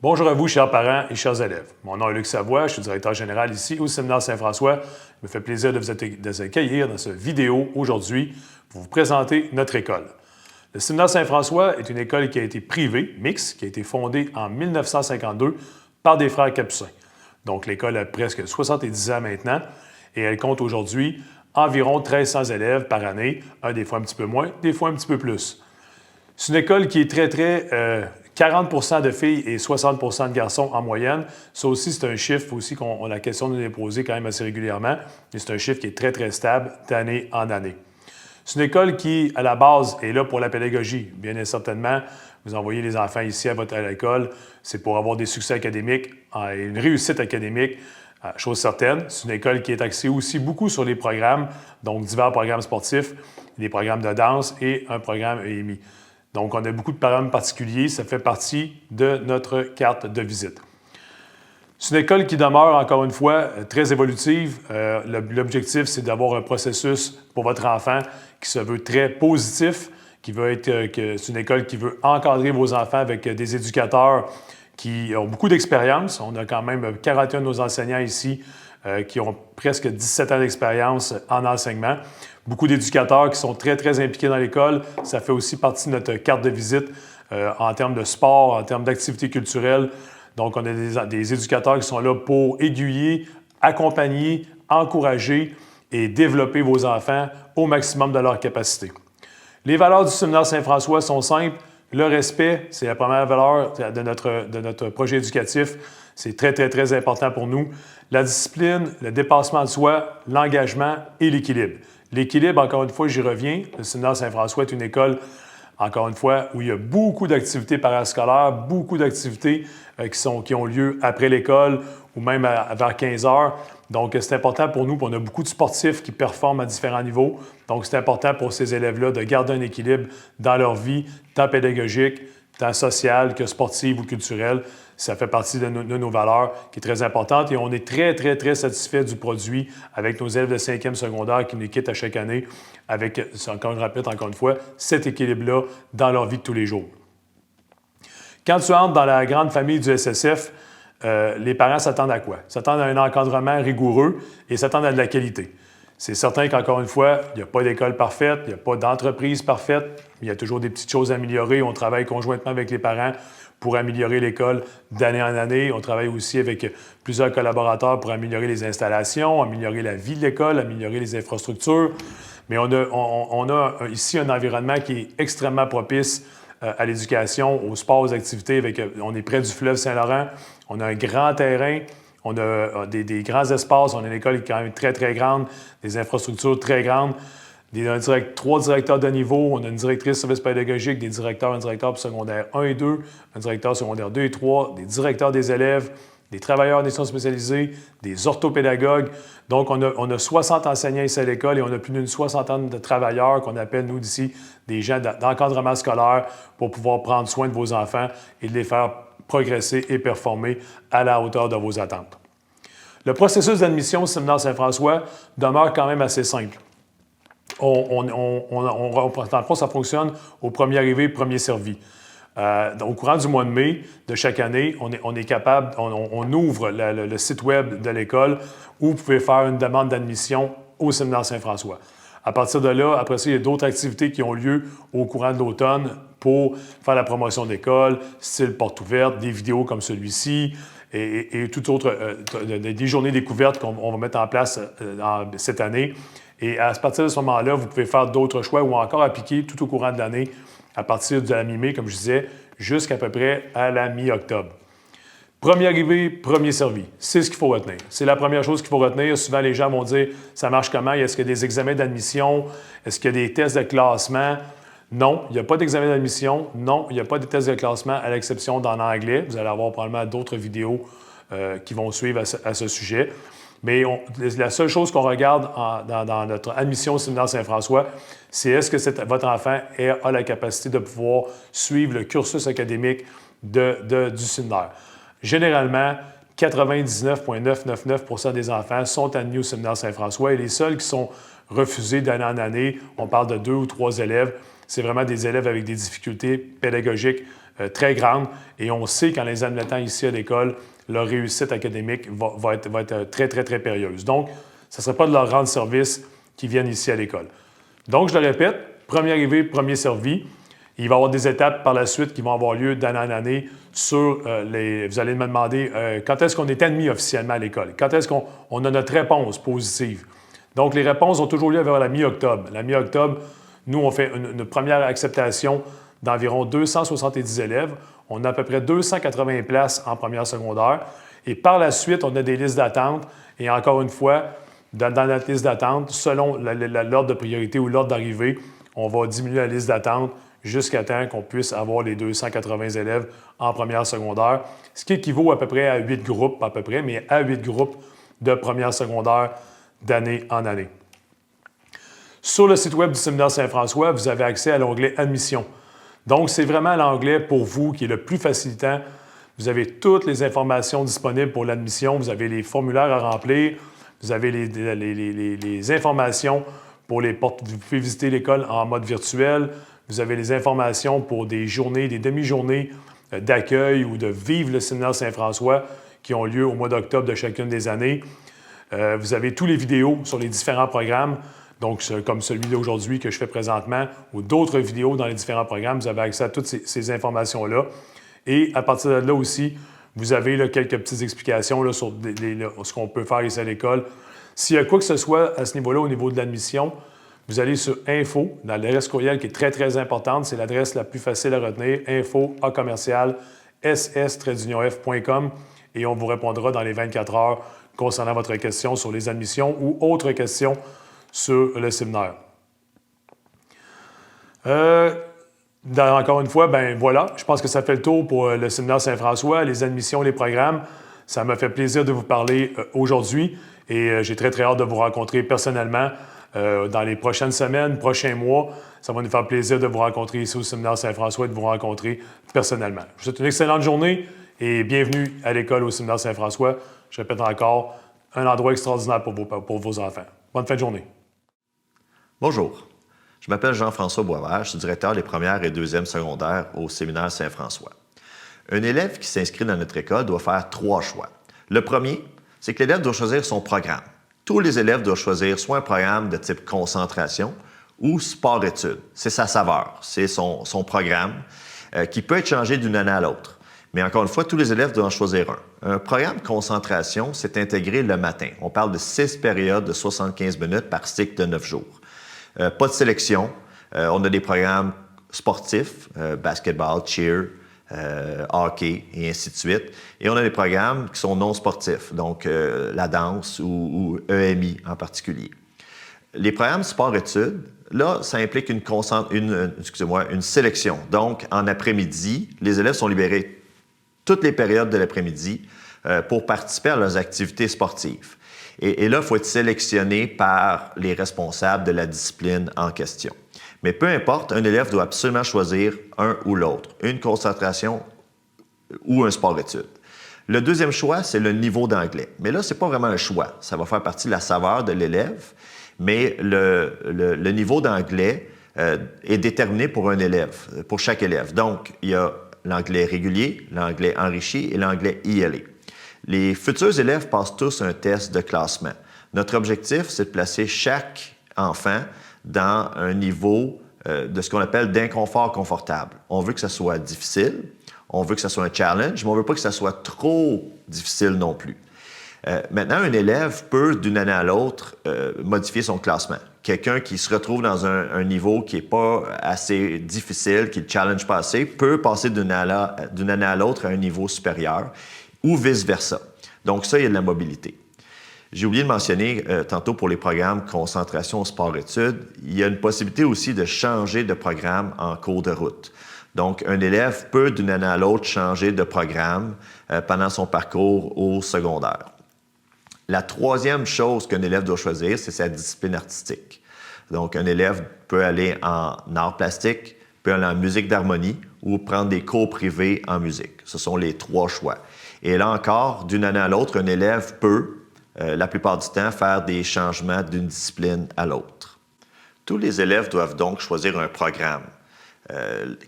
Bonjour à vous, chers parents et chers élèves. Mon nom est Luc Savoie, je suis directeur général ici au Séminaire Saint-François. Il me fait plaisir de vous accueillir dans cette vidéo aujourd'hui pour vous présenter notre école. Le Séminaire Saint-François est une école qui a été privée, mixte, qui a été fondée en 1952 par des frères capucins. Donc l'école a presque 70 ans maintenant et elle compte aujourd'hui environ 1300 élèves par année, des fois un petit peu moins, des fois un petit peu plus. C'est une école qui est très 40 de filles et 60 de garçons en moyenne. Ça aussi, c'est un chiffre aussi qu'on a la question de nous poser quand même assez régulièrement. Et c'est un chiffre qui est très stable d'année en année. C'est une école qui, à la base, est là pour la pédagogie. Bien certainement, vous envoyez les enfants ici à l'école, c'est pour avoir des succès académiques et une réussite académique. Chose certaine, c'est une école qui est axée aussi beaucoup sur les programmes, donc divers programmes sportifs, des programmes de danse et un programme EMI. Donc, on a beaucoup de programmes particuliers, ça fait partie de notre carte de visite. C'est une école qui demeure, encore une fois, très évolutive. L'objectif, c'est d'avoir un processus pour votre enfant qui se veut très positif, c'est une école qui veut encadrer vos enfants avec des éducateurs qui ont beaucoup d'expérience. On a quand même 41 de nos enseignants ici qui ont presque 17 ans d'expérience en enseignement. Beaucoup d'éducateurs qui sont très impliqués dans l'école. Ça fait aussi partie de notre carte de visite en termes de sport, en termes d'activités culturelles. Donc, on a des éducateurs qui sont là pour aiguiller, accompagner, encourager et développer vos enfants au maximum de leur capacité. Les valeurs du Séminaire Saint-François sont simples. Le respect, c'est la première valeur de notre projet éducatif. C'est très important pour nous. La discipline, le dépassement de soi, l'engagement et l'équilibre. L'équilibre, encore une fois, j'y reviens. Le Séminaire Saint-François est une école, encore une fois, où il y a beaucoup d'activités parascolaires, beaucoup d'activités qui ont lieu après l'école ou même vers 15 heures. Donc, c'est important pour nous. On a beaucoup de sportifs qui performent à différents niveaux. Donc, c'est important pour ces élèves-là de garder un équilibre dans leur vie, tant pédagogique, tant sociale que sportive ou culturelle. Ça fait partie de nos valeurs qui est très importante et on est très satisfait du produit avec nos élèves de 5e secondaire qui nous quittent à chaque année avec, encore une fois, cet équilibre-là dans leur vie de tous les jours. Quand tu entres dans la grande famille du SSF, les parents s'attendent à quoi? S'attendent à un encadrement rigoureux et s'attendent à de la qualité. C'est certain qu'encore une fois, il n'y a pas d'école parfaite, il n'y a pas d'entreprise parfaite, il y a toujours des petites choses à améliorer. On travaille conjointement avec les parents pour améliorer l'école d'année en année. On travaille aussi avec plusieurs collaborateurs pour améliorer les installations, améliorer la vie de l'école, améliorer les infrastructures. Mais on a ici un environnement qui est extrêmement propice à l'éducation, au sport, aux activités. On est près du fleuve Saint-Laurent, on a un grand terrain, on a des grands espaces, on a une école qui est quand même très grande, des infrastructures très grandes, 3 directeurs de niveau, on a une directrice de service pédagogique, un directeur pour secondaire 1 et 2, un directeur secondaire 2 et 3, des directeurs des élèves, des travailleurs en éducation spécialisée, des orthopédagogues. Donc, on a 60 enseignants ici à l'école et on a plus d'une soixantaine de travailleurs qu'on appelle, nous, d'ici, des gens d'encadrement scolaire pour pouvoir prendre soin de vos enfants et de les faire progresser et performer à la hauteur de vos attentes. Le processus d'admission au Séminaire Saint-François demeure quand même assez simple. Dans le fond, ça fonctionne au premier arrivé, premier servi. Au courant du mois de mai de chaque année, on ouvre le site web de l'école où vous pouvez faire une demande d'admission au Séminaire Saint-François. À partir de là, après ça, il y a d'autres activités qui ont lieu au courant de l'automne pour faire la promotion d'école, style porte ouverte, des vidéos comme celui-ci et tout autre, des journées découvertes qu'on va mettre en place cette année. Et à partir de ce moment-là, vous pouvez faire d'autres choix ou encore appliquer tout au courant de l'année à partir de la mi-mai, comme je disais, jusqu'à peu près à la mi-octobre. Premier arrivé, premier servi. C'est ce qu'il faut retenir. C'est la première chose qu'il faut retenir. Souvent, les gens vont dire « ça marche comment? Est-ce qu'il y a des examens d'admission? Est-ce qu'il y a des tests de classement? » Non, il n'y a pas d'examen d'admission. Non, il n'y a pas de tests de classement à l'exception d'en anglais. Vous allez avoir probablement d'autres vidéos qui vont suivre à ce sujet. Mais la seule chose qu'on regarde dans notre admission au Séminaire Saint-François, c'est est-ce que votre enfant a la capacité de pouvoir suivre le cursus académique du séminaire. Généralement, 99,999 % des enfants sont admis au Séminaire Saint-François et les seuls qui sont refusés d'année en année, on parle de 2 ou 3 élèves, c'est vraiment des élèves avec des difficultés pédagogiques très grandes. Et on sait qu'en les admettant ici à l'école, leur réussite académique va être très, très, très périlleuse. Donc, ce ne serait pas de leur rendre service qu'ils viennent ici à l'école. Donc, je le répète, premier arrivé, premier servi. Il va y avoir des étapes par la suite qui vont avoir lieu d'année en année sur Vous allez me demander quand est-ce qu'on est admis officiellement à l'école? Quand est-ce qu'on a notre réponse positive? Donc, les réponses ont toujours lieu vers la mi-octobre. La mi-octobre, nous, on fait une première acceptation d'environ 270 élèves. On a à peu près 280 places en première secondaire. Et par la suite, on a des listes d'attente. Et encore une fois, dans notre liste d'attente, selon l'ordre de priorité ou l'ordre d'arrivée, on va diminuer la liste d'attente jusqu'à temps qu'on puisse avoir les 280 élèves en première secondaire, ce qui équivaut à peu près à 8 groupes, à peu près, mais à 8 groupes de première secondaire d'année en année. Sur le site web du Séminaire Saint-François, vous avez accès à l'onglet « Admission ». Donc, c'est vraiment l'onglet pour vous qui est le plus facilitant. Vous avez toutes les informations disponibles pour l'admission. Vous avez les formulaires à remplir. Vous avez les informations pour les portes. Vous pouvez visiter l'école en mode virtuel. Vous avez les informations pour des journées, des demi-journées d'accueil ou de vivre le Séminaire Saint-François qui ont lieu au mois d'octobre de chacune des années. Vous avez tous les vidéos sur les différents programmes, donc comme celui d'aujourd'hui que je fais présentement, ou d'autres vidéos dans les différents programmes. Vous avez accès à toutes ces informations-là. Et à partir de là aussi, vous avez là, quelques petites explications là, sur ce qu'on peut faire ici à l'école. S'il y a quoi que ce soit à ce niveau-là, au niveau de l'admission, vous allez sur Info, dans l'adresse courriel qui est très, très importante. C'est l'adresse la plus facile à retenir, info@ss-f.com, et on vous répondra dans les 24 heures concernant votre question sur les admissions ou autres questions sur le séminaire. Encore une fois, ben voilà, je pense que ça fait le tour pour le Séminaire Saint-François, les admissions, les programmes. Ça m'a fait plaisir de vous parler aujourd'hui et j'ai très, très hâte de vous rencontrer personnellement dans les prochaines semaines, prochains mois. Ça va nous faire plaisir de vous rencontrer ici au Séminaire Saint-François et de vous rencontrer personnellement. Je vous souhaite une excellente journée et bienvenue à l'école au Séminaire Saint-François. Je répète encore, un endroit extraordinaire pour vos enfants. Bonne fin de journée. Bonjour, je m'appelle Jean-François Boisvert, je suis directeur des premières et deuxièmes secondaires au Séminaire Saint-François. Un élève qui s'inscrit dans notre école doit faire 3 choix. Le premier, c'est que l'élève doit choisir son programme. Tous les élèves doivent choisir soit un programme de type concentration ou sport-études. C'est sa saveur, c'est son programme qui peut être changé d'une année à l'autre. Mais encore une fois, tous les élèves doivent en choisir un. Un programme concentration, c'est intégré le matin. On parle de 6 périodes de 75 minutes par cycle de 9 jours. Pas de sélection. On a des programmes sportifs, basketball, cheer, hockey et ainsi de suite. Et on a des programmes qui sont non sportifs, donc la danse ou EMI en particulier. Les programmes sport-études, là, ça implique une sélection. Donc, en après-midi, les élèves sont libérés toutes les périodes de l'après-midi pour participer à leurs activités sportives. Et là, il faut être sélectionné par les responsables de la discipline en question. Mais peu importe, un élève doit absolument choisir un ou l'autre, une concentration ou un sport-études. Le deuxième choix, c'est le niveau d'anglais. Mais là, ce n'est pas vraiment un choix. Ça va faire partie de la saveur de l'élève, mais le niveau d'anglais est déterminé pour un élève, pour chaque élève. Donc, il y a l'anglais régulier, l'anglais enrichi et l'anglais ILE. Les futurs élèves passent tous un test de classement. Notre objectif, c'est de placer chaque enfant dans un niveau de ce qu'on appelle d'inconfort confortable. On veut que ça soit difficile, on veut que ça soit un challenge, mais on ne veut pas que ça soit trop difficile non plus. Maintenant, un élève peut, d'une année à l'autre, modifier son classement. Quelqu'un qui se retrouve dans un niveau qui n'est pas assez difficile, qui ne challenge pas assez, peut passer d'une année à l'autre à un niveau supérieur ou vice-versa. Donc ça, il y a de la mobilité. J'ai oublié de mentionner tantôt pour les programmes concentration sport-études, il y a une possibilité aussi de changer de programme en cours de route. Donc, un élève peut d'une année à l'autre changer de programme pendant son parcours au secondaire. La troisième chose qu'un élève doit choisir, c'est sa discipline artistique. Donc, un élève peut aller en art plastique, peut aller en musique d'harmonie ou prendre des cours privés en musique. Ce sont les 3 choix. Et là encore, d'une année à l'autre, un élève peut, la plupart du temps, faire des changements d'une discipline à l'autre. Tous les élèves doivent donc choisir un programme.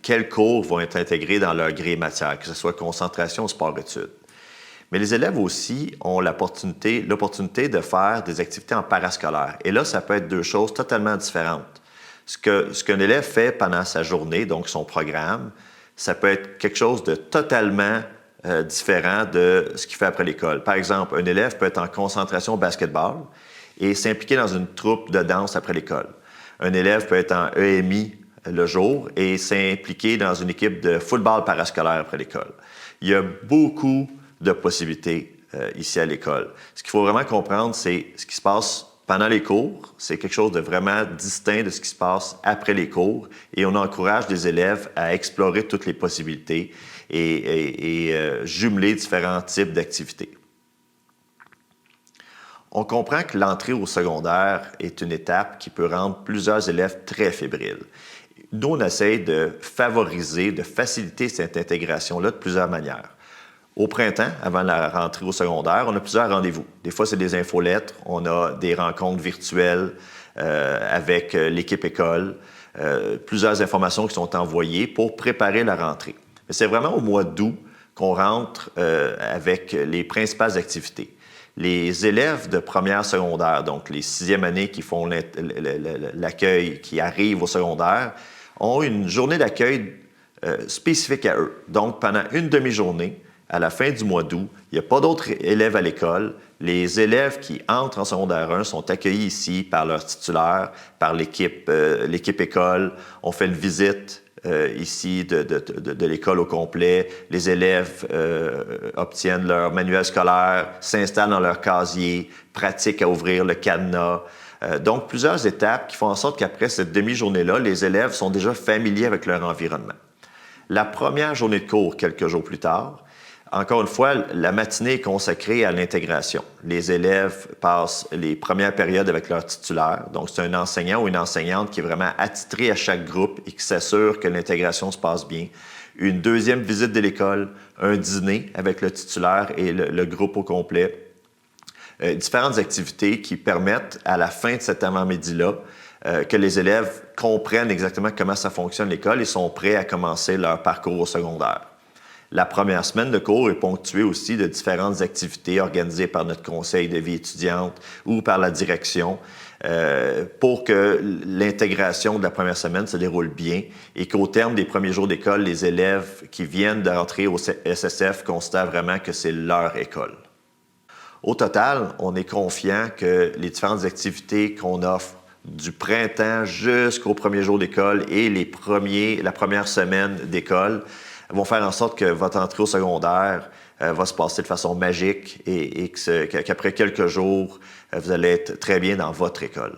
Quels cours vont être intégrés dans leur grille matière, que ce soit concentration ou sport-études. Mais les élèves aussi ont l'opportunité de faire des activités en parascolaire. Et là, ça peut être deux choses totalement différentes. Ce qu'un élève fait pendant sa journée, donc son programme, ça peut être quelque chose de totalement différent de ce qu'il fait après l'école. Par exemple, un élève peut être en concentration au basketball et s'impliquer dans une troupe de danse après l'école. Un élève peut être en EMI le jour et s'impliquer dans une équipe de football parascolaire après l'école. Il y a beaucoup de possibilités ici à l'école. Ce qu'il faut vraiment comprendre, c'est ce qui se passe pendant les cours. C'est quelque chose de vraiment distinct de ce qui se passe après les cours et on encourage les élèves à explorer toutes les possibilités et jumeler différents types d'activités. On comprend que l'entrée au secondaire est une étape qui peut rendre plusieurs élèves très fébriles. Nous, on essaie de favoriser, de faciliter cette intégration-là de plusieurs manières. Au printemps, avant la rentrée au secondaire, on a plusieurs rendez-vous. Des fois, c'est des infolettres, on a des rencontres virtuelles avec l'équipe école, plusieurs informations qui sont envoyées pour préparer la rentrée. Mais c'est vraiment au mois d'août qu'on rentre avec les principales activités. Les élèves de première secondaire, donc les sixième années qui font l'accueil, qui arrivent au secondaire, ont une journée d'accueil spécifique à eux. Donc, pendant une demi-journée, à la fin du mois d'août, il n'y a pas d'autres élèves à l'école. Les élèves qui entrent en secondaire 1 sont accueillis ici par leur titulaire, par l'équipe école. On fait une visite ici de l'école au complet. Les élèves obtiennent leur manuel scolaire, s'installent dans leur casier, pratiquent à ouvrir le cadenas. Donc, plusieurs étapes qui font en sorte qu'après cette demi-journée-là, les élèves sont déjà familiers avec leur environnement. La première journée de cours, quelques jours plus tard, encore une fois, la matinée est consacrée à l'intégration. Les élèves passent les premières périodes avec leur titulaire. Donc, c'est un enseignant ou une enseignante qui est vraiment attitré à chaque groupe et qui s'assure que l'intégration se passe bien. Une deuxième visite de l'école, un dîner avec le titulaire et le groupe au complet. Différentes activités qui permettent, à la fin de cet avant-midi-là, que les élèves comprennent exactement comment ça fonctionne l'école et sont prêts à commencer leur parcours au secondaire. La première semaine de cours est ponctuée aussi de différentes activités organisées par notre conseil de vie étudiante ou par la direction pour que l'intégration de la première semaine se déroule bien et qu'au terme des premiers jours d'école, les élèves qui viennent d'entrer au SSF considèrent vraiment que c'est leur école. Au total, on est confiant que les différentes activités qu'on offre du printemps jusqu'au premier jour d'école et la première semaine d'école vont faire en sorte que votre entrée au secondaire va se passer de façon magique et qu'après quelques jours, vous allez être très bien dans votre école.